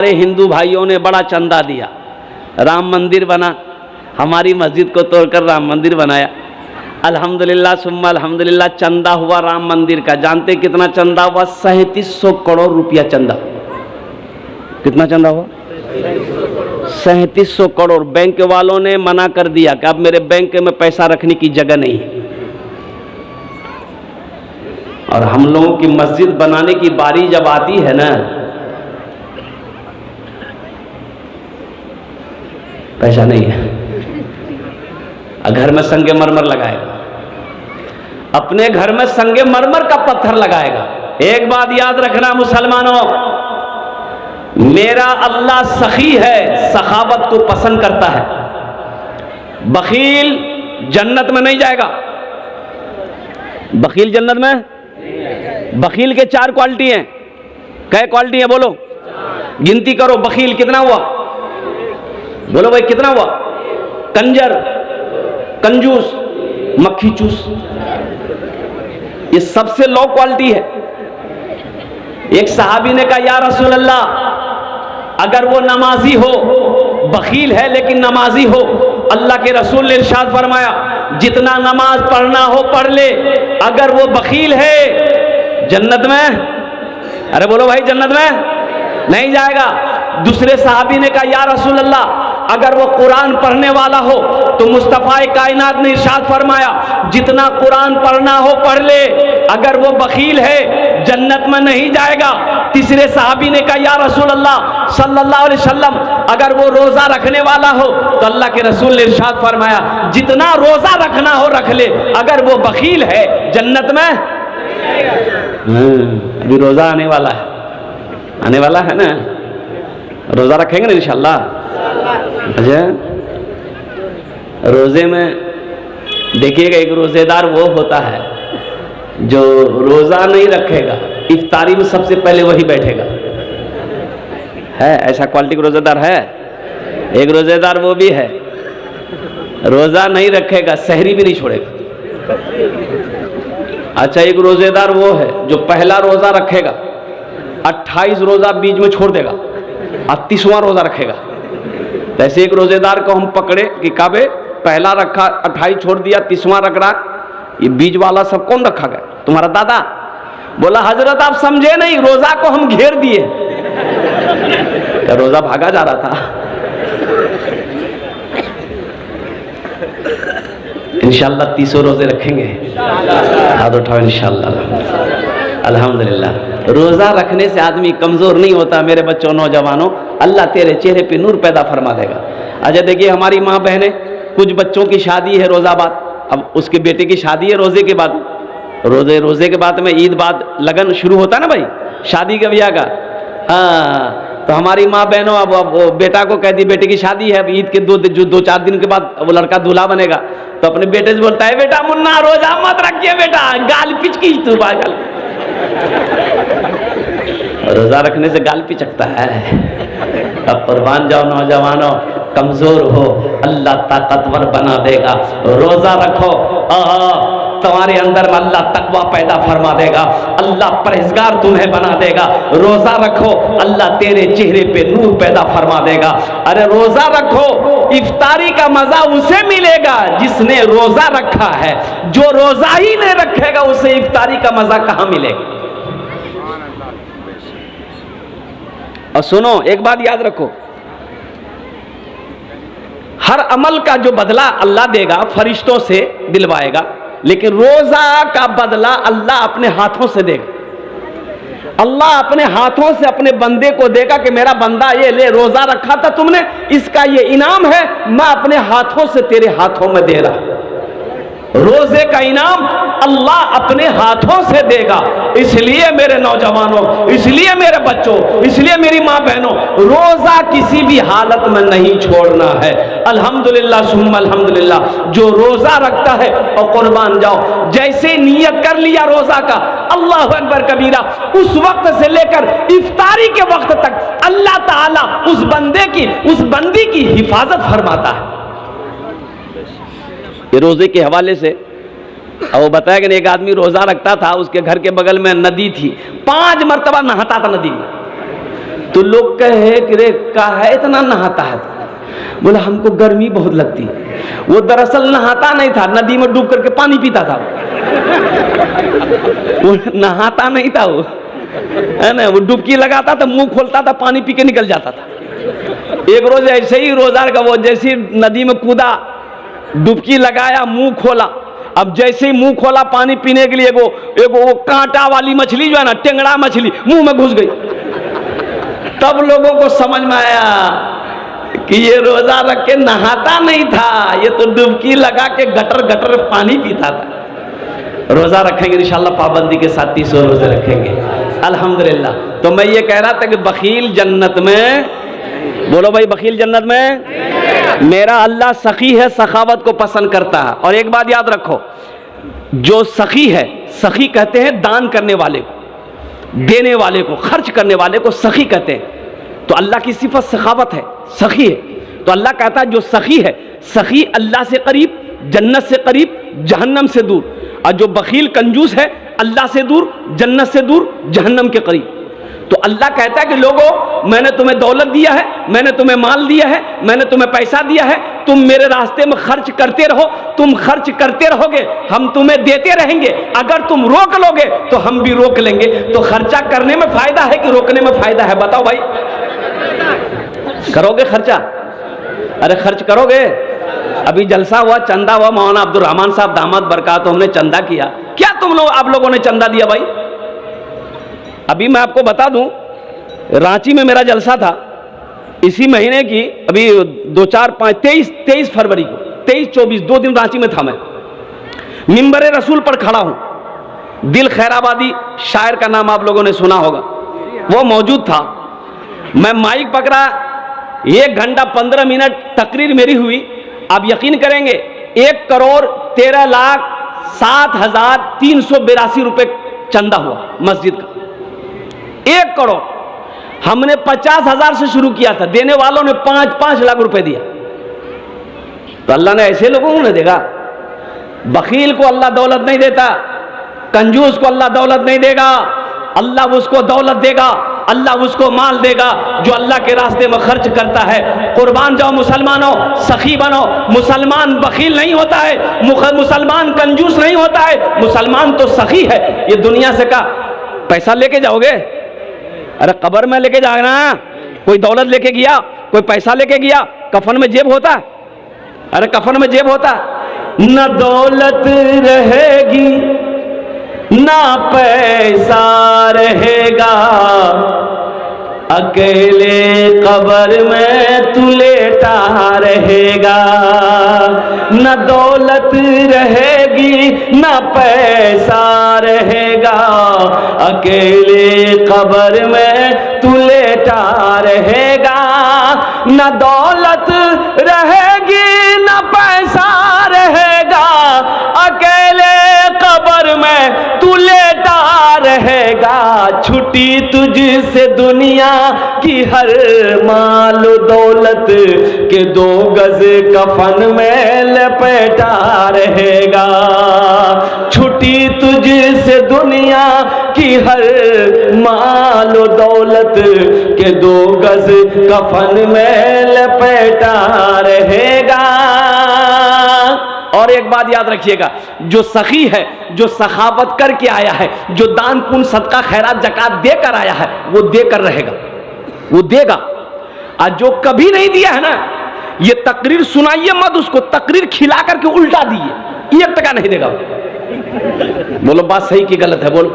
हमारे हिंदू भाइयों ने बड़ा चंदा दिया, राम मंदिर बना, हमारी मस्जिद को तोड़कर राम मंदिर बनाया। अल्हम्दुलिल्लाह सुम्मा अल्हम्दुलिल्लाह, चंदा हुआ राम मंदिर का। जानते कितना चंदा हुआ? 3700 करोड़ रुपया चंदा। कितना चंदा हुआ? 3700 करोड़। बैंक वालों ने मना कर दिया कि अब मेरे बैंक में पैसा रखने की जगह नहीं है। और हम लोगों की मस्जिद बनाने की बारी जब आती है ना, पैसा नहीं है, घर में संगे मरमर लगाएगा, अपने घर में संगे मरमर का पत्थर लगाएगा। एक बात याद रखना मुसलमानों, मेरा अल्लाह सखी है, सखावत को पसंद करता है। बखील जन्नत में नहीं जाएगा। बखील जन्नत में, बखील के 4 क्वालिटी हैं। कै क्वालिटी है बोलो? गिनती करो। बखील कितना हुआ? बोलो भाई कितना हुआ? कंजर, कंजूस, मक्खी चूस, ये सबसे लो क्वालिटी है। एक सहाबी ने कहा या रसूल अल्लाह, अगर वो नमाजी हो, बखील है लेकिन नमाजी हो, अल्लाह के रसूल ने इरशाद फरमाया जितना नमाज पढ़ना हो पढ़ ले, अगर वो बखील है जन्नत में, अरे बोलो भाई जन्नत में नहीं जाएगा। दूसरे सहाबी ने कहा या रसूल अल्लाह, अगर वो कुरान पढ़ने वाला हो तो मुस्तफा कायनात ने इरशाद फरमाया जितना कुरान पढ़ना हो पढ़ ले, अगर वो बखील है जन्नत में नहीं जाएगा। तीसरे सहाबी ने कहा या रसूल अल्लाह सल्लल्लाहु अलैहि वसल्लम, अगर वो रोजा रखने वाला हो तो अल्लाह के रसूल ने इरशाद फरमाया जितना रोजा रखना हो रख ले, अगर वो बखील है जन्नत में। अभी रोजा आने वाला है, आने वाला है ना, रोजा रखेंगे ना इंशाअल्लाह। अच्छा, रोजे में देखिएगा, एक रोजेदार वो होता है जो रोजा नहीं रखेगा, इफ्तारी में सबसे पहले वही बैठेगा। है ऐसा क्वालिटी का रोजेदार है? एक रोजेदार वो भी है, रोजा नहीं रखेगा, सहरी भी नहीं छोड़ेगा। अच्छा, एक रोजेदार वो है जो पहला रोजा रखेगा, 28 रोजा बीच में छोड़ देगा और 30वां रोजा रखेगा। ऐसे एक रोजेदार को हम पकड़े कि काबे पहला रखा, 28 छोड़ दिया, 30वां रख रहा, ये बीच वाला सब कौन रखा गया? तुम्हारा दादा। बोला हजरत आप समझे नहीं, रोजा को हम घेर दिए। क्या रोजा भागा जा रहा था? इंशाअल्लाह 30 रोजे रखेंगे, हाथ उठाओ इंशाअल्लाह। अल्हम्दुलिल्लाह, रोजा रखने से आदमी कमजोर नहीं होता। मेरे बच्चों, नौजवानों, अल्लाह तेरे चेहरे पे नूर पैदा फरमा देगा। अच्छा देखिए, हमारी माँ बहनें, कुछ बच्चों की शादी है रोजा बाद, अब उसके बेटे की शादी है रोजे के बाद, रोजे के बाद में ईद बाद लगन शुरू होता है ना भाई, शादी का ब्याह का। हाँ, तो हमारी माँ बहनों अब वो बेटा को कहती बेटे की शादी है, अब ईद के 2-4 दिन के बाद वो लड़का दूल्हा बनेगा, तो अपने बेटे से बोलता है बेटा मुन्ना रोजा मत रखिए बेटा, गाल पिचकी तू पागल। रोजा रखने से गाल पिचकता है। अब कुर्बान जाओ नौजवानों, कमजोर हो अल्लाह ताकतवर बना देगा। रोजा रखो, तुम्हारे अंदर में अल्लाह तकवा पैदा फरमा देगा, अल्लाह परहेजगार तुम्हें बना देगा। रोजा रखो, अल्लाह तेरे चेहरे पे नूर पैदा फरमा देगा। अरे रोजा रखो, इफ्तारी का मजा उसे मिलेगा जिसने रोजा रखा है, जो रोजा ही नहीं रखेगा उसे इफ्तारी का मजा कहां मिलेगा? और सुनो, एक बात याद रखो, हर अमल का जो बदला अल्लाह देगा फरिश्तों से दिलवाएगा, लेकिन रोजा का बदला अल्लाह अपने हाथों से देगा। अल्लाह अपने हाथों से अपने बंदे को देगा कि मेरा बंदा ये ले, रोजा रखा था तुमने, इसका ये इनाम है, मैं अपने हाथों से तेरे हाथों में दे रहा। रोजे का इनाम अल्लाह अपने हाथों से देगा। इसलिए मेरे नौजवानों, इसलिए मेरे बच्चों, इसलिए मेरी माँ बहनों, रोजा किसी भी हालत में नहीं छोड़ना है। अल्हम्दुलिल्लाह सुम्मा अल्हम्दुलिल्लाह, जो रोजा रखता है और कुर्बान जाओ, जैसे नियत कर लिया रोजा का, अल्लाह अकबर कबीरा, उस वक्त से लेकर इफ्तारी के वक्त तक अल्लाह ताला उस बंदे की, उस बंदी की हिफाजत फरमाता है। ये रोजे के हवाले से और वो बताया कि एक आदमी रोजा रखता था, उसके घर के बगल में नदी थी, 5 मरतबा नहाता था नदी में। तो लोग कहे कि रे काहे इतना नहाता है? बोला हमको गर्मी बहुत लगती है। वो दरअसल नहाता नहीं था, नदी में डूब करके पानी पीता था। वो नहाता नहीं था, वो है ना, वो डुबकी लगाता था, मुंह खोलता था, पानी पी के निकल जाता था। एक रोज ऐसे ही रोजार का वो जैसी नदी में कूदा, डुबकी लगाया, मुंह खोला। अब जैसे ही मुंह खोला पानी पीने के लिए, वो कांटा वाली मछली जो है ना, टेंगड़ा मछली, मुंह में घुस गई। तब लोगों को समझ में आया कि ये रोजा रख के नहाता नहीं था, ये तो डुबकी लगा के गटर गटर पानी पीता था। रोजा रखेंगे इंशाल्लाह, पाबंदी के साथ 30 रोजे रखेंगे अल्हम्दुलिल्लाह। तो मैं ये कह रहा था कि बखील जन्नत में, बोलो भाई बखील जन्नत में, मेरा अल्लाह सखी है, सखावत को पसंद करता है। और एक बात याद रखो, जो सखी है, सखी कहते हैं दान करने वाले को, देने वाले को, खर्च करने वाले को सखी कहते हैं। तो अल्लाह की सिफत सखावत है, सखी है। तो अल्लाह कहता है जो सखी है, सखी अल्लाह से करीब, जन्नत से करीब, जहन्नम से दूर। और जो बखील कंजूस है, अल्लाह से दूर, जन्नत से दूर, जहन्नम के करीब। तो अल्लाह कहता है कि लोगों, मैंने तुम्हें दौलत दिया है, मैंने तुम्हें माल दिया है, मैंने तुम्हें पैसा दिया है, तुम मेरे रास्ते में खर्च करते रहो, तुम खर्च करते रहोगे, हम तुम्हें देते रहेंगे। अगर तुम रोक लोगे तो हम भी रोक लेंगे। तो खर्चा करने में फायदा है कि रोकने में फायदा है? बताओ भाई, करोगे खर्चा? अरे खर्च करोगे? अभी जलसा हुआ, चंदा हुआ, मौलाना अब्दुल रहमान साहब दामद बरकात, हमने चंदा किया। क्या आप लोगों ने चंदा दिया भाई? अभी मैं आपको बता दूं, रांची में मेरा जलसा था इसी महीने की, अभी 2, 4, 5, 23 फरवरी को, 23-24 2 दिन रांची में था। मैं मिंबर रसूल पर खड़ा हूं। दिल खैराबादी शायर का नाम आप लोगों ने सुना होगा, वो मौजूद था। मैं माइक पकड़ा, 1 घंटा 15 मिनट तकरीर मेरी हुई। आप यकीन करेंगे 1,07,382 रुपए चंदा हुआ मस्जिद का। 1 करोड़। हमने 50,000 से शुरू किया था, देने वालों ने 5-5 लाख रुपए दिया। तो अल्लाह ने ऐसे लोगों को नहीं देगा? बखील को अल्लाह दौलत नहीं देता, कंजूस को अल्लाह दौलत नहीं देगा। अल्लाह उसको दौलत देगा, अल्लाह उसको माल देगा जो अल्लाह के रास्ते में खर्च करता है। कुर्बान जाओ मुसलमानों, सखी बनो। मुसलमान बखील नहीं होता है, मुसलमान कंजूस नहीं होता है, मुसलमान तो सखी है। ये दुनिया से का पैसा लेके जाओगे? अरे कब्र में लेके जाना। कोई दौलत लेके गया, कोई पैसा लेके गया, कफन में जेब होता है? अरे कफन में जेब होता है। न दौलत रहेगी ना पैसा रहेगा, अकेले कब्र में तू लेटा रहेगा। न दौलत रहेगी ना पैसा रहेगा, अकेले कब्र में तू लेटा रहेगा। न दौलत रहेगी ना पैसा रहेगा, अकेले कब्र में तू लेटा रहेगा। छुट्टी तुझसे दुनिया की हर माल दौलत के 2 गज कफन में लपेटा रहेगा। छुट्टी तुझसे दुनिया की हर माल दौलत के 2 गज कफन में लपेटा रहेगा। और एक बात याद रखिएगा, जो सखी है, जो सखावत करके आया है, जो दान पुण्य सदका खैरात जकात देकर आया है, वो देकर रहेगा, वो देगा। और जो कभी नहीं दिया है ना, ये तकरीर सुनाइए मत उसको, तकरीर खिला करके उल्टा दिए, 1 टका नहीं देगा। बोलो बात सही की गलत है? बोलो।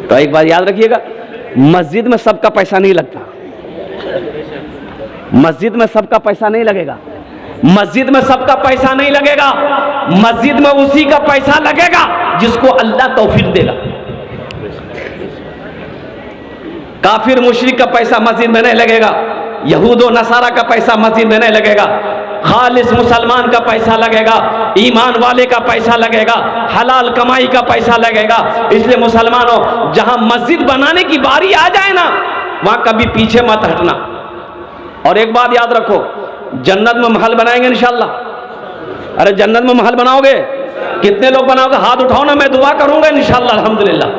तो एक बात याद रखिएगा, मस्जिद में सबका पैसा नहीं लगता, मस्जिद में सबका पैसा नहीं लगेगा, मस्जिद में सबका पैसा नहीं लगेगा। मस्जिद में उसी का पैसा लगेगा जिसको अल्लाह तौफीक देगा। काफिर मुशरिक का पैसा मस्जिद में नहीं लगेगा, यहूद और नसारा का पैसा मस्जिद में नहीं लगेगा, खालिस मुसलमान का पैसा लगेगा, ईमान वाले का पैसा लगेगा, हलाल कमाई का पैसा लगेगा। इसलिए मुसलमानों, जहां मस्जिद बनाने की बारी आ जाए ना, वहां कभी पीछे मत हटना। और एक बात याद रखो, जन्नत में महल बनाएंगे इंशाल्लाह। अरे जन्नत में महल बनाओगे? कितने लोग बनाओगे? हाथ उठाओ ना, मैं दुआ करूंगा इंशाल्लाह। अल्हम्दुलिल्लाह।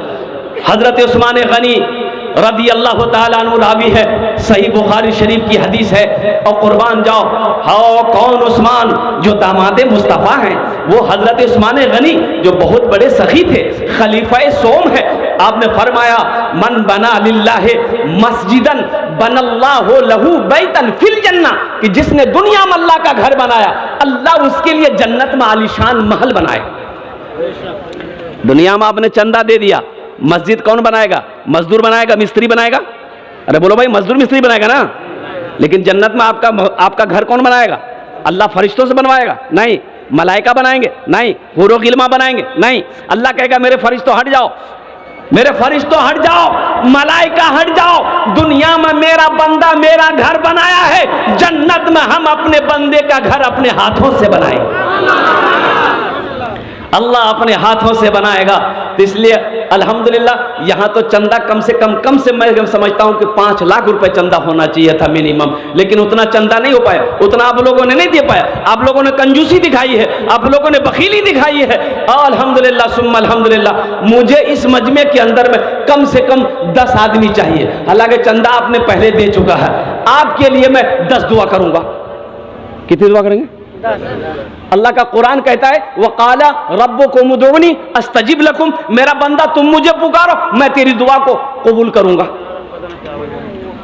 हजरत उस्मान गनी रदी अल्लाह ताला अन्हु रावी है, सही बुखारी शरीफ की हदीस है। और कुर्बान जाओ, हाँ कौन उस्मान जो दामादे मुस्तफ़ा हैं, वो हजरत उस्मान गनी जो बहुत बड़े सखी थे, खलीफा सोम है। आपने फरमाया मन बना लिल्लाहि मस्जिदन बनल्लाहु लहू बैतन फिल जन्ना, कि जिसने दुनिया में अल्लाह का घर बनाया, अल्लाह उसके लिए जन्नत में आलीशान महल बनाए। दुनिया में आपने चंदा दे दिया, मस्जिद कौन बनाएगा? मजदूर बनाएगा, मिस्त्री बनाएगा? अरे बोलो भाई, मजदूर मिस्त्री बनाएगा ना। लेकिन जन्नत में आपका घर कौन बनाएगा? अल्लाह फरिश्तों से बनवाएगा? नहीं। मलाइका बनाएंगे? नहीं। हुरो गिल्मा बनाएंगे? नहीं। अल्लाह कहेगा मेरे फरिश्तों हट जाओ, मेरे फरिश्तों हट जाओ, मलाइका हट जाओ, दुनिया में मेरा बंदा मेरा घर बनाया है, जन्नत में हम अपने बंदे का घर अपने हाथों से बनाएंगे। अल्लाह अपने हाथों से बनाएगा। तो इसलिए अल्हम्दुलिल्लाह यहाँ तो चंदा कम से मैं समझता हूँ कि 5 लाख रुपए चंदा होना चाहिए था मिनिमम, लेकिन उतना चंदा नहीं हो पाया, उतना आप लोगों ने नहीं दे पाया। आप लोगों ने कंजूसी दिखाई है, आप लोगों ने बखीली दिखाई है। अल्हम्दुलिल्लाह सुम्मा अल्हम्दुलिल्लाह। मुझे इस मजमे के अंदर में कम से कम 10 आदमी चाहिए, हालांकि चंदा आपने पहले दे चुका है। आपके लिए मैं 10 दुआ करूंगा। कितनी दुआ करेंगे? अल्लाह का कुरान कहता है वक़ाला रब्बुकुम उदऊनी अस्तजिब लकुम, मेरा बंदा तुम मुझे पुकारो, मैं तेरी दुआ को कबूल करूंगा।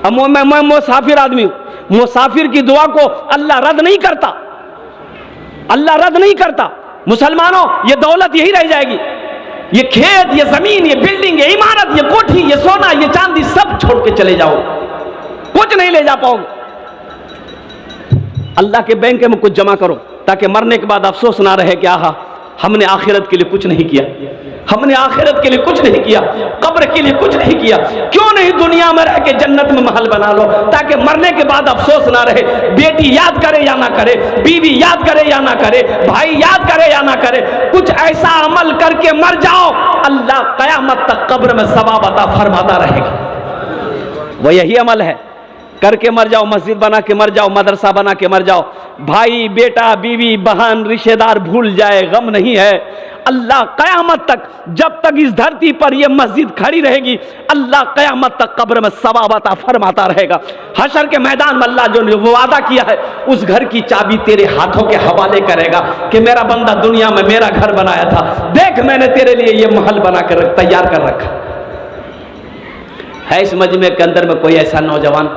अब मैं मुसाफिर आदमी हूं, मुसाफिर की दुआ को अल्लाह रद्द नहीं करता, अल्लाह रद्द नहीं करता। मुसलमानों, ये दौलत यही रह जाएगी, ये खेत, ये जमीन, ये बिल्डिंग, ये इमारत, ये कोठी, ये सोना, ये चांदी सब छोड़ के चले जाओ, कुछ नहीं ले जा पाओगे। अल्लाह के बैंक में कुछ जमा करो, ताकि मरने के बाद अफसोस ना रहे कि आहा हमने आखिरत के लिए कुछ नहीं किया, हमने आखिरत के लिए कुछ नहीं किया, कब्र के लिए कुछ नहीं किया। क्यों नहीं दुनिया में रह के जन्नत में महल बना लो, ताकि मरने के बाद अफसोस ना रहे। बेटी याद करे या ना करे, बीवी याद करे या ना करे, भाई याद करे या ना करे, कुछ ऐसा अमल करके मर जाओ, अल्लाह कयामत तक कब्र में सवाब अता फरमाता रहेगा। वो यही अमल है, करके मर जाओ, मस्जिद बना के मर जाओ, मदरसा बना के मर जाओ, भाई बेटा बीवी बहन रिश्तेदार भूल जाए, गम नहीं है। अल्लाह कयामत तक, जब तक इस धरती पर यह मस्जिद खड़ी रहेगी, अल्लाह कयामत तक कब्र में सवाब अता फरमाता रहेगा। हशर के मैदान में अल्लाह जो वादा किया है, उस घर की चाबी तेरे हाथों के हवाले करेगा कि मेरा बंदा दुनिया में मेरा घर बनाया था, देख मैंने तेरे लिए यह महल बना कर तैयार कर रखा है। इस मजमे के अंदर में कोई ऐसा नौजवान,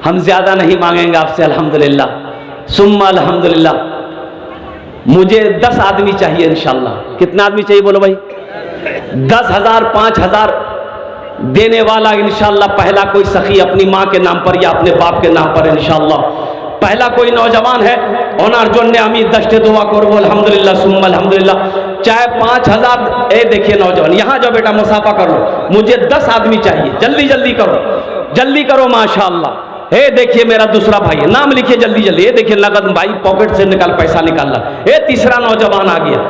हम ज्यादा नहीं मांगेंगे आपसे, अल्हम्दुलिल्लाह सुम्मा अल्हम्दुलिल्लाह। मुझे 10 आदमी चाहिए इंशाल्लाह। कितना आदमी चाहिए बोलो भाई? 10,000 5,000 देने वाला इंशाल्लाह पहला कोई सखी अपनी माँ के नाम पर या अपने बाप के नाम पर इंशाल्लाह पहला कोई नौजवान है, ओनार जोड़ने अमी 10 दुआ करो अल्हम्दुलिल्लाह सुम्मा अल्हम्दुलिल्लाह। चाहे 5,000, ए देखिए नौजवान यहाँ जाओ बेटा, मुसाफा कर लो, मुझे 10 आदमी चाहिए, जल्दी जल्दी करो, जल्दी करो माशाअल्लाह। हे देखिए मेरा दूसरा भाई है, नाम लिखिए जल्दी जल्दी। ये देखिए नगद भाई पॉकेट से निकाल पैसा निकाल ला। ये तीसरा नौजवान आ गया।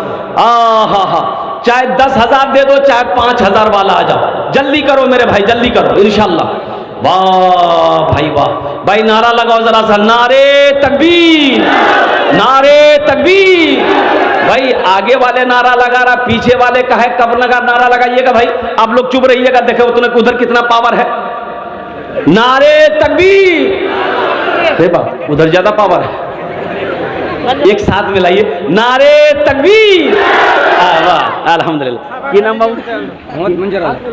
हा चाहे 10,000 दे दो, चाहे 5,000 वाला आ जाओ, जल्दी करो मेरे भाई, जल्दी करो इंशाल्लाह। वाह भाई वाह, भाई नारा लगाओ जरा सा, नारे तकबीर, नारे तकबीर। भाई आगे वाले नारा लगा रहा, पीछे वाले का है, कब लगा नारा लगाइएगा भाई। आप लोग चुप रहिएगा, देखो उधर कितना पावर है। नारे तकबीर, उधर ज्यादा पावर है, एक साथ मिलाइए, नारे तकबीर। अल्हम्दुलिल्लाह। ये नाम बाबू?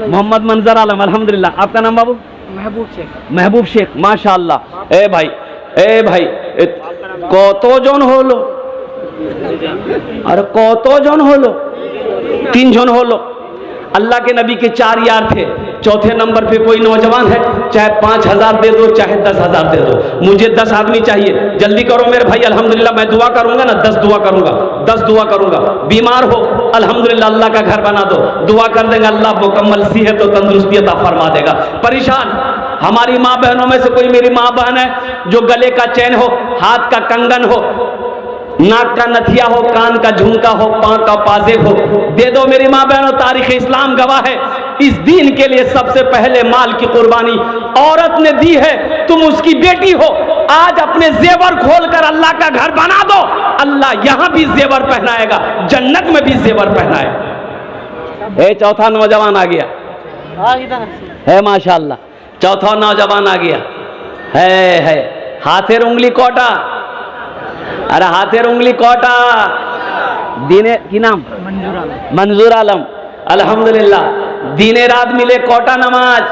मोहम्मद मंजर आलम, अल्हम्दुलिल्लाह। आपका नाम बाबू? महबूब शेख। महबूब शेख, माशाअल्लाह। ए भाई कतो जन होलो? अरे कतो जन होलो? 3 जन होलो। अल्लाह के नबी के 4 यार थे, चौथे नंबर पे कोई नौजवान है, चाहे 5,000 दे दो, चाहे 10,000 दे दो, मुझे 10 आदमी चाहिए, जल्दी करो मेरे भाई। अल्हम्दुलिल्लाह मैं दुआ करूंगा ना, 10 दुआ करूंगा, 10 दुआ करूंगा। बीमार हो अल्हम्दुलिल्लाह अल्लाह का घर बना दो, दुआ कर देंगे, अल्लाह मुकम्मल सेहत और तंदुरुस्ती अता फरमा देगा। परेशान, हमारी माँ बहनों में से कोई मेरी माँ बहन है जो गले का चैन हो, हाथ का कंगन हो, नाक का नथिया हो, कान का झुमका हो, पांव का पाजेब हो, दे दो मेरी माँ बहनों। तारीख इस्लाम गवाह है, इस दीन के लिए सबसे पहले माल की कुर्बानी औरत ने दी है। तुम उसकी बेटी हो, आज अपने जेवर खोलकर अल्लाह का घर बना दो, अल्लाह यहां भी जेवर पहनाएगा, जन्नत में भी जेवर पहनाएगा। चौथा नौजवान आ गया, है माशाल्लाह। चौथा नौजवान आ गया है हाथेर उंगली कोटा, अरे हाथेर उंगली कोटा, दीने की नाम मंजूर आलम, अल्हम्दुलिल्लाह दीने रात मिले कोटा नमाज,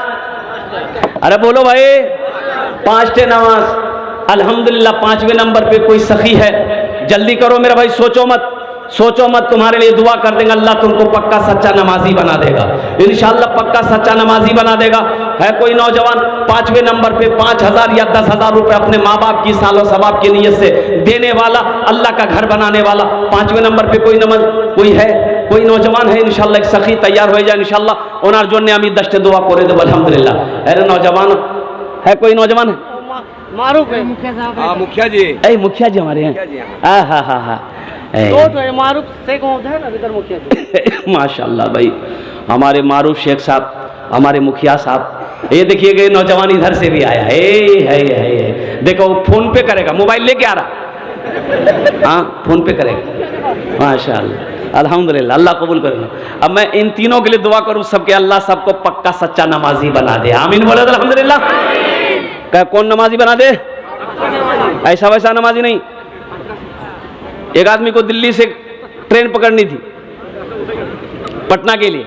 अरे बोलो भाई 5 टे नमाज, अल्हम्दुलिल्लाह 5वें नंबर पे कोई सखी है, जल्दी करो मेरा भाई, सोचो मत तुम्हारे लिए दुआ कर देंगे, अल्लाह तुमको पक्का सच्चा नमाजी बना देगा इंशाअल्लाह, पक्का सच्चा नमाजी बना देगा। है कोई नौजवान 5वें नंबर पे 5,000 या 10,000 रुपए अपने माँ बाप की सालो सवाब की नीयत से देने वाला, अल्लाह का घर बनाने वाला, 5वें नंबर पे कोई नौजवान है इंशाअल्लाह, एक सखी तैयार हो जाए इंशाअल्लाह, ओनार जोन्ने आमी 10 दुआ करे देब अल्हम्दुलिल्लाह। अरे नौजवान है, कोई नौजवान है मारूफ है मुखिया जी हमारे हैं, मारूफ शेख है ना इधर मुखिया जी। माशाल्लाह भाई हमारे मारूफ शेख साहब, हमारे मुखिया साहब, ये देखिए नौजवान इधर से भी आया है, देखो फोन पे करेगा, मोबाइल लेके आ रहा, हाँ फोन पे करेगा माशाल्लाह अल्हम्दुलिल्लाह, अल्लाह कबूल करेगा। अब मैं इन तीनों के लिए दुआ करूं सबके, अल्लाह सबको पक्का सच्चा नमाजी बना दे, आमीन बोले अल्हम्दुलिल्लाह। कौन नमाजी बना दे, ऐसा वैसा नमाजी नहीं। एक आदमी को दिल्ली से ट्रेन पकड़नी थी पटना के लिए,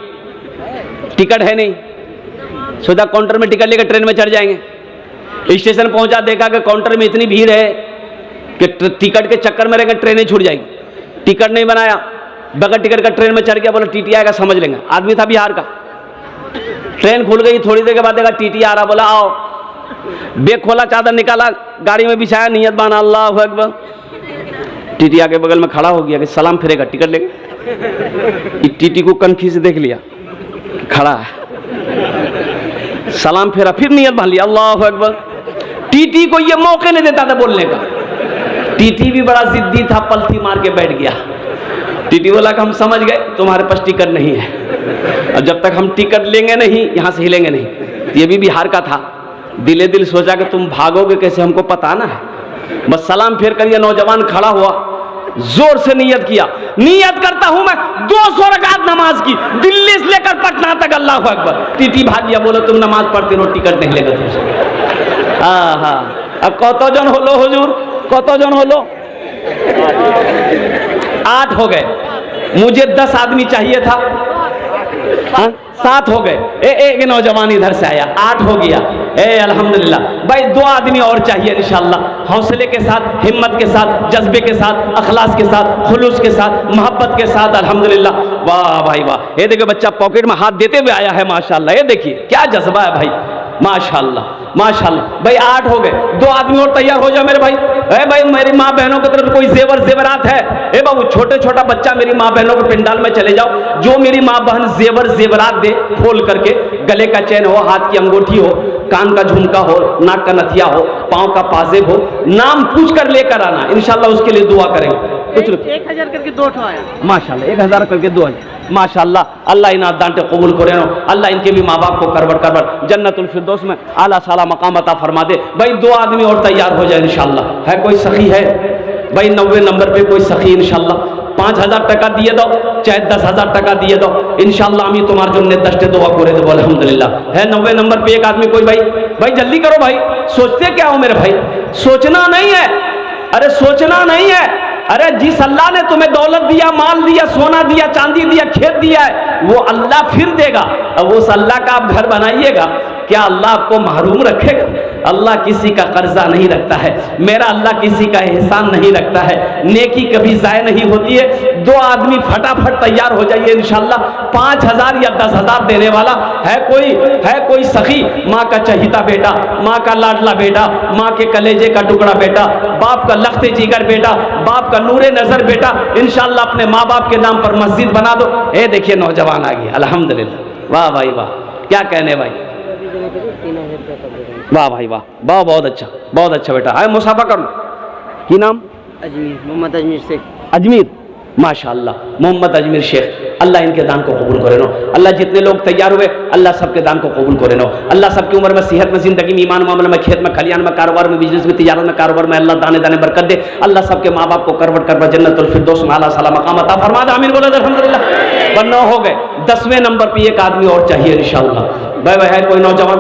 टिकट है नहीं, सोचा काउंटर में टिकट लेकर ट्रेन में चढ़ जाएंगे। स्टेशन पहुंचा, देखा कि काउंटर में इतनी भीड़ है कि टिकट के चक्कर में रहेंगे ट्रेनें छूट जाएगी। टिकट नहीं बनाया, बगैर टिकट का ट्रेन में चढ़ गया, बोला टीटी आएगा समझ लेंगे। आदमी था बिहार का। ट्रेन खुल गई, थोड़ी देर के बाद देखा टीटी आ रहा, बोला आओ। बैग खोला, चादर निकाला, गाड़ी में बिछाया, नियत बाना अल्लाहु अकबर। टीटी आके बगल में खड़ा हो गया कि सलाम फिरेगा, टिकट लेगा। टीटी को कनखी से देख लिया खड़ा है, सलाम फेरा, फिर नियत बांध लिया अल्लाहु अकबर। टीटी को ये मौके नहीं देता था बोलने का। टीटी भी बड़ा जिद्दी था, पलथी मार के बैठ गया। टीटी बोला कि हम समझ गए तुम्हारे पास टिकट नहीं है, और जब तक हम टिकट लेंगे नहीं यहां से हिलेंगे नहीं। ये भी बिहार का था, दिले दिल सोचा कि तुम भागोगे कैसे, हमको पता ना है। बस सलाम फेर कर ये नौजवान खड़ा हुआ, जोर से नियत किया, नियत करता हूं मैं 200 रकात नमाज की, दिल्ली से लेकर पटना तक, अल्लाहु अकबर। टीटी भाग गया, बोलो तुम नमाज पढ़ते रहो, टिकट नहीं लेगा तुमसे। अब कतो जन होलो हुजूर, कतो जन होलो? 8 हो गए, मुझे 10 आदमी चाहिए था, 7 हो गए। एक नौजवान इधर से आया, 8 हो गया। अल्हम्दुलिल्लाह भाई 2 आदमी और चाहिए इंशाअल्लाह, हौसले के साथ, हिम्मत के साथ, जज्बे के साथ, अखलास के साथ, खुलूस के साथ, मोहब्बत के साथ, अल्हम्दुलिल्लाह। वाह भाई वाह, ये देखिए बच्चा पॉकेट में हाथ देते हुए आया है माशाअल्लाह, ये देखिए क्या जज्बा है भाई, माशाअल्लाह माशाअल्लाह। भाई 8 हो गए, 2 आदमी और तैयार हो जाओ मेरे भाई। भाई मेरी माँ बहनों की तरफ कोई जेवरात है? बाबू छोटा बच्चा मेरी माँ बहनों के पंडाल में चले जाओ, जो मेरी माँ बहन जेवरात दे खोल करके, गले का चैन हो, हाथ की अंगूठी हो, कान का झुमका हो, नाक का नथिया हो, पाँव का पाजेब हो, नाम पूछ कर लेकर आना, इंशाल्लाह उसके लिए दुआ करेंगे। कुछ 1000 करके 2 आया माशाल्लाह, 1000 करके 2 माशाल्लाह। अल्लाह इन दांटे कबूल करे, अल्लाह इनके भी माँ बाप को करबट जन्नतुल फिरदौस में आला साला मकाम अता फरमा दे। भाई 2 आदमी और तैयार हो जाए इंशाल्लाह। है कोई सखी है भाई? 90 नंबर पे कोई सखी इंशाल्लाह। 5000 টাকা दिए दो, चाहे 10,000 টাকা दिए दो, इंशाल्लाह আমি তোমার জন্য 10 दुआ করে দেব अल्हम्दुलिल्लाह। है 90 नंबर पे एक आदमी कोई? भाई जल्दी करो भाई, सोचते क्या हो मेरे भाई? सोचना नहीं है, अरे सोचना नहीं है। अरे जिस अल्लाह ने तुम्हें दौलत दिया, माल दिया, सोना दिया, चांदी दिया, खेत दिया है, वो अल्लाह फिर देगा। अब उस अल्लाह का आप घर बनाइएगा, क्या अल्लाह आपको महरूम रखेगा? अल्लाह किसी का कर्जा नहीं रखता है, मेरा अल्लाह किसी का एहसान नहीं रखता है, नेकी कभी ज़ाय नहीं होती है। 2 आदमी फटाफट तैयार हो जाइए इंशाल्लाह। 5000 या 10,000 देने वाला है कोई सखी? माँ का चहीता बेटा, माँ का लाडला बेटा, माँ के कलेजे का टुकड़ा बेटा, बाप का लख्ते जिगर बेटा, बाप का नूरे नजर बेटा, इंशाल्लाह अपने माँ बाप के नाम पर मस्जिद बना दो। देखिए नौजवान आ गया, अल्हम्दुलिल्लाह। वाह भाई वाह, क्या कहने भाई, वाह भाई वाह, बहुत अच्छा बेटा। है मुसाफा कर लो, की नाम? अजमीर, मोहम्मद अजमीर शेख। अजमीर, माशाअल्लाह मोहम्मद अजमीर शेख। अल्लाह इनके दान को कबूल करे नो। अल्लाह जितने लोग तैयार हुए अल्लाह सबके दान को कबूल करे नो। अल्लाह सबकी उम्र में, सेहत में, जिंदगी में, ईमान मामले में, खेत में, खलियान में, कारोबार में, बिजनेस में, तिजारत में, कारोबार में अल्लाह दाने दाने बरकत दे। अल्लाह सबके माँ बाप को करवट करवट जन्नतुल फिरदौस में आला साला मकाम अता फरमा दे। आमीन बोलो अल्हम्दुलिल्लाह। पर 9 हो गए, 10वें नंबर पे एक आदमी और चाहिए इंशाअल्लाह। भाई है कोई नौजवान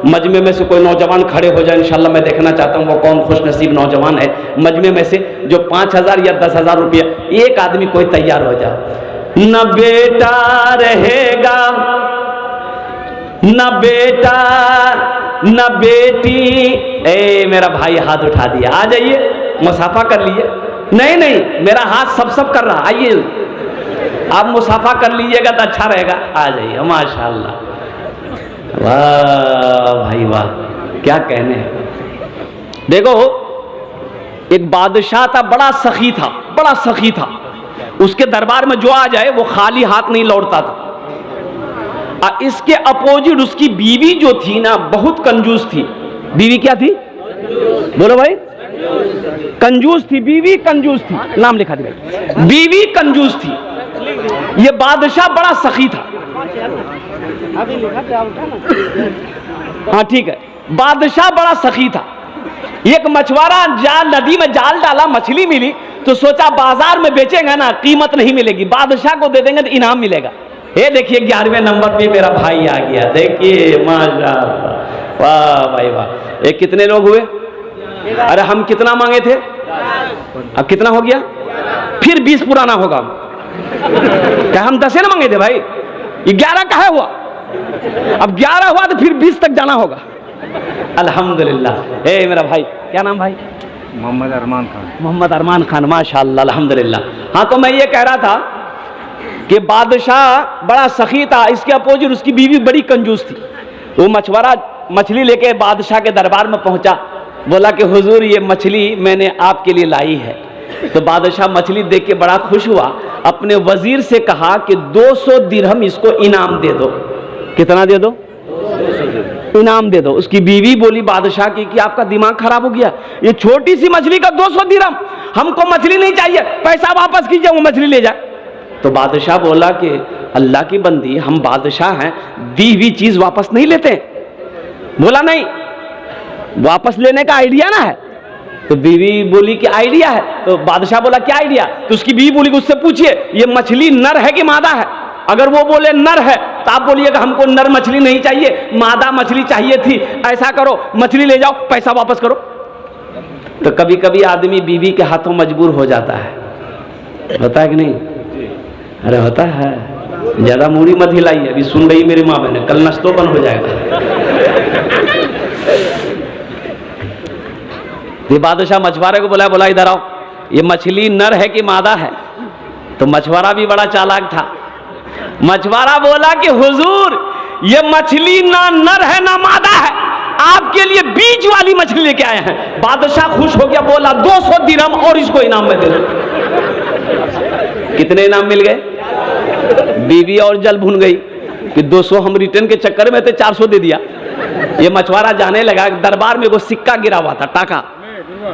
मजमे में से, कोई नौजवान खड़े हो जाए इंशाअल्लाह। मैं देखना चाहता हूँ वो कौन खुश नसीब नौजवान है मजमे में से जो 5000 या 10,000 रुपया, एक आदमी कोई तैयार हो जाए। न बेटा रहेगा, न बेटा न बेटी। ए मेरा भाई हाथ उठा दिया, आ जाइए, मुसाफा कर लिए। नहीं नहीं, मेरा हाथ सब कर रहा, आइए आप मुसाफा कर लीजिएगा तो अच्छा रहेगा। आ जाइए, माशाअल्लाह, वाह भाई वाह, क्या कहने हैं। देखो एक बादशाह था, बड़ा सखी था, बड़ा सखी था। उसके दरबार में जो आ जाए वो खाली हाथ नहीं लौटता था। इसके अपोजिट उसकी बीवी जो थी ना, बहुत कंजूस थी। बीवी क्या थी? बोलो भाई। कंजूस थी बीवी, कंजूस थी। नाम लिखा दी भाई, बीवी कंजूस थी। ये बादशाह बड़ा सखी था। हाँ ठीक है, बादशाह बड़ा सखी था। एक मछुआरा जाल, नदी में जाल डाला, मछली मिली तो सोचा बाजार में बेचेंगे ना, कीमत नहीं मिलेगी, बादशाह को दे देंगे तो इनाम मिलेगा। ये देखिए 11वें नंबर पे मेरा भाई आ गया। देखिए माशाअल्लाह, वाह भाई वाह। ये कितने लोग हुए? अरे हम कितना मांगे थे, अब कितना हो गया? फिर 20 पुराना होगा। क्या हम 10 ना मांगे थे भाई? ये 11 का है हुआ। अब 11 हुआ तो फिर 20 तक जाना होगा। अल्हम्दुलिल्लाह। ए मेरा भाई, क्या नाम भाई? मोहम्मद अरमान खान। मोहम्मद अरमान खान, माशाअल्लाह, अल्हम्दुलिल्लाह। हाँ तो मैं ये कह रहा था कि बादशाह बड़ा सखी था, इसके अपोजिट उसकी बीवी बड़ी कंजूस थी। वो मछुआरा मछली लेके बादशाह के दरबार में पहुंचा, बोला कि हुजूर ये मछली मैंने आपके लिए लाई है। तो बादशाह मछली देख के बड़ा खुश हुआ, अपने वजीर से कहा कि 200 दिरहम इसको इनाम दे दो। कितना दे दो? इनाम दे दो। उसकी बीवी बोली बादशाह की कि आपका दिमाग खराब हो गया, ये छोटी सी मछली का 200 दिरहम, हमको मछली नहीं चाहिए, पैसा वापस कीजिए, वो मछली ले जाए। तो बादशाह बोला कि अल्लाह की बंदी, हम बादशाह हैं, दी हुई चीज वापस नहीं लेते। बोला नहीं, वापस लेने का आइडिया ना है। तो बीवी बोली कि आइडिया है। तो बादशाह बोला क्या आइडिया? तो उसकी बीवी बोली कि उससे पूछिए ये मछली नर है कि मादा है। अगर वो बोले नर है तो आप बोलिएगा हमको नर मछली नहीं चाहिए, मादा मछली चाहिए थी। ऐसा करो, मछली ले जाओ, पैसा वापस करो। तो कभी कभी आदमी बीवी के हाथों मजबूर हो जाता है, होता है कि नहीं? अरे होता है। ज्यादा मूड़ी मत हिलाइए, अभी सुन रही मेरी माँ बहने, कल नस्तोपन हो जाएगा। ये बादशाह मछुआरे को बोला इधर आओ, ये मछली नर है कि मादा है? तो मछुआरा भी बड़ा चालाक था। मछुआरा बोला कि हुजूर ये मछली ना नर है ना मादा है, आपके लिए बीच वाली मछली लेके आए हैं। बादशाह खुश हो गया, बोला 200 दिरहम और इसको इनाम में दे दो। कितने इनाम मिल गए? बीवी और जल भुन गई कि 200 हम रिटर्न के चक्कर में थे 400 दे दिया। ये मछुआरा जाने लगा, दरबार में वो सिक्का गिरा हुआ था, टाका।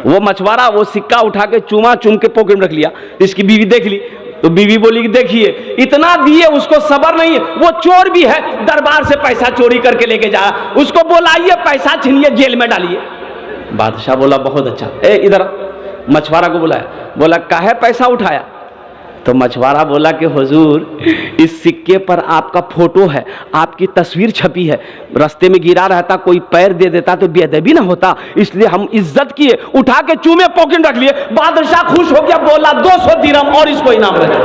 वो मछुआरा वो सिक्का उठा के चूमा चूम के पॉकेट में रख लिया। इसकी बीवी देख ली तो बीवी बोली कि देखिए इतना दिए, उसको सबर नहीं है, वो चोर भी है, दरबार से पैसा चोरी करके लेके जा, उसको बुलाइए, पैसा छीनिए, जेल में डालिए। बादशाह बोला बहुत अच्छा। ए इधर, मछुआरा को बुलाया, बोला काहे पैसा उठाया? तो मछुआरा बोला कि हुजूर इस सिक्के पर आपका फोटो है, आपकी तस्वीर छपी है, रास्ते में गिरा रहता कोई पैर दे देता तो बेअदबी ना होता, इसलिए हम इज्जत किए, उठा के चूमे पॉकेट रख लिए। बादशाह खुश हो गया, बोला 200 दिरहम और इसको इनाम रहे।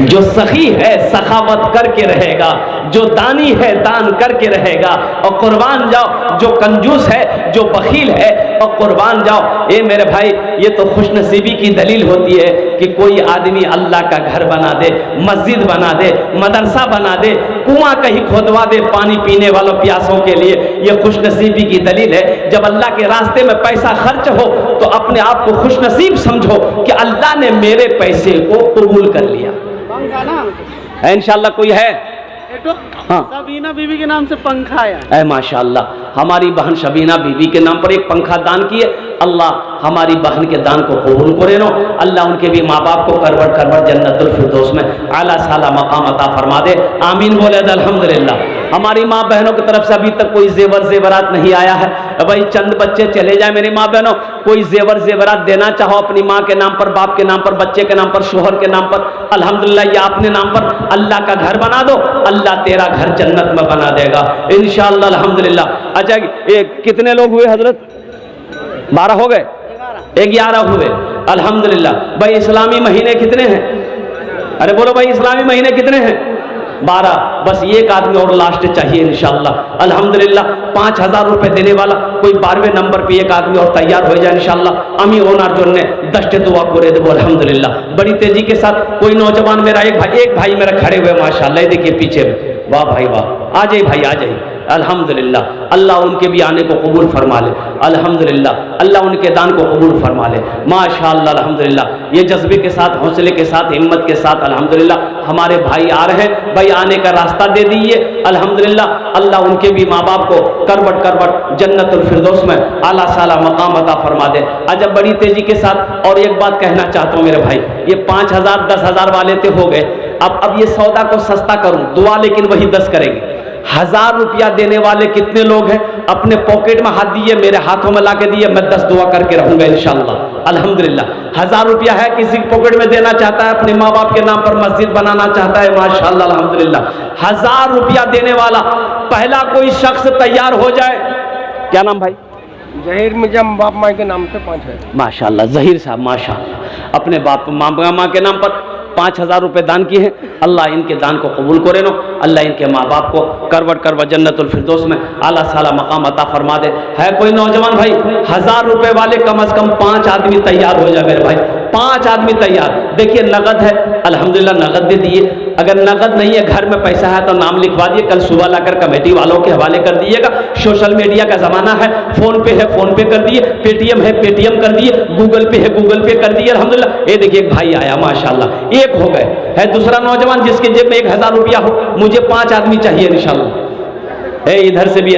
जो सखी है सखावत करके रहेगा, जो दानी है दान करके रहेगा, और कुर्बान जाओ जो कंजूस है, जो बखील है, और कुर्बान जाओ। ये मेरे भाई ये तो खुशनसीबी की दलील होती है कि कोई आदमी अल्लाह का घर बना दे, मस्जिद बना दे, मदरसा बना दे, कुआं कहीं खोदवा दे पानी पीने वालों प्यासों के लिए। ये खुशनसीबी की दलील है। जब अल्लाह के रास्ते में पैसा खर्च हो तो अपने आप को खुशनसीब समझो कि अल्लाह ने मेरे पैसे को कबूल कर लिया। इंशाअल्लाह कोई है? हाँ, शबीना बीबी के नाम से पंखा है। ऐ माशाअल्लाह, हमारी बहन शबीना बीबी के नाम पर एक पंखा दान किए। अल्लाह हमारी बहन के दान को कबूल करे नो। अल्लाह उनके भी माँ बाप को करवट करवट जन्नतुल फिरदौस में आला साला मकाम अता फरमा दे। आमीन बोले अल्हम्दुलिल्लाह। हमारी माँ बहनों की तरफ से अभी तक कोई जेवर जेवरात नहीं आया है। भाई चंद बच्चे चले जाए मेरी माँ बहनों, कोई जेवर जेवरात देना चाहो अपनी माँ के नाम पर, बाप के नाम पर, बच्चे के नाम पर, शोहर के नाम पर, अल्हम्दुलिल्लाह या अपने नाम पर, अल्लाह का घर बना दो, अल्लाह तेरा घर जन्नत में बना देगा इंशाअल्लाह अल्हम्दुलिल्लाह। अच्छा ये कितने लोग हुए हजरत? 12 हो गए, 11 हुए अल्हम्दुलिल्लाह। भाई इस्लामी महीने कितने हैं? अरे बोलो भाई इस्लामी महीने कितने हैं? 12। बस एक आदमी और लास्ट चाहिए इंशाअल्लाह अल्हम्दुलिल्लाह। 5000 रुपए देने वाला कोई 12वें नंबर पे एक आदमी और तैयार हो जाए इंशाअल्लाह। अमी ओनार जो ने 10 दुआ करे देबो अल्हम्दुलिल्लाह। बड़ी तेजी के साथ कोई नौजवान मेरा एक भाई मेरा खड़े हुए माशाअल्लाह, देखिए पीछे में, वाह भाई वाह, आ जाइए भाई आ जाइए अल्हम्दुलिल्लाह। अल्लाह उनके भी आने को कबूल फरमा ले अल्हम्दुलिल्लाह। अल्लाह उनके दान को कबूल फरमा ले माशाअल्लाह अल्हम्दुलिल्लाह। ये जज्बे के साथ, हौसले के साथ, हिम्मत के साथ अल्हम्दुलिल्लाह हमारे भाई आ रहे हैं। भाई आने का रास्ता दे दीजिए अल्हम्दुलिल्लाह। अल्लाह उनके भी माँ बाप को करवट करवट जन्नतुल फिरदौस में आला साला मकाम अता फरमा दे। अजब बड़ी तेजी के साथ और एक बात कहना चाहता हूँ मेरे भाई, ये 5000 10,000 वाले तो हो गए। अब ये सौदा को सस्ता करूं, दुआ लेकिन वही 10 करेंगे। 1000 रुपया देने वाले कितने लोग हैं? अपने पॉकेट में हाथ दिए, मेरे हाथों में ला के दिए, मैं 10 दुआ करके रहूंगा इंशाअल्लाह अल्हम्दुलिल्लाह। 1000 रुपया है, किसी पॉकेट में देना चाहता है, अपने माँ बाप के नाम पर मस्जिद बनाना चाहता है माशाअल्लाह अल्हम्दुलिल्लाह। 1000 रुपया देने वाला पहला कोई शख्स तैयार हो जाए। क्या नाम भाई? जहीर मिर्जा बाप माँ के नाम से 5 है माशाअल्लाह। जहीर साहब माशाअल्लाह अपने बाप माँ के नाम पर 5000 रुपए दान किए हैं। अल्लाह इनके दान को कबूल करे नो। अल्लाह इनके माँ बाप को करवट करवट जन्नतुल फिरदौस में आला साला मकाम अता फरमा दे। है कोई नौजवान भाई 1000 रुपए वाले? कम से कम 5 आदमी तैयार हो जाए मेरे भाई, 5 आदमी तैयार। देखिए नगद है अल्हम्दुलिल्लाह, नगद दे दिए। अगर नगद नहीं है, घर में पैसा है तो नाम लिखवा दिए, कल सुबह लाकर कमेटी वालों के हवाले कर दिएगा। सोशल मीडिया का जमाना है, फोन पे है फोन पे कर दिए, पेटीएम है पेटीएम कर दिए, गूगल पे है गूगल पे कर दिए अल्हम्दुलिल्लाह। ये देखिए एक भाई आया माशाअल्लाह, एक हो गए। है दूसरा नौजवान जिसके जेब में 1000 रुपया हो, मुझे 5 आदमी चाहिए इंशाअल्लाह। इधर से भी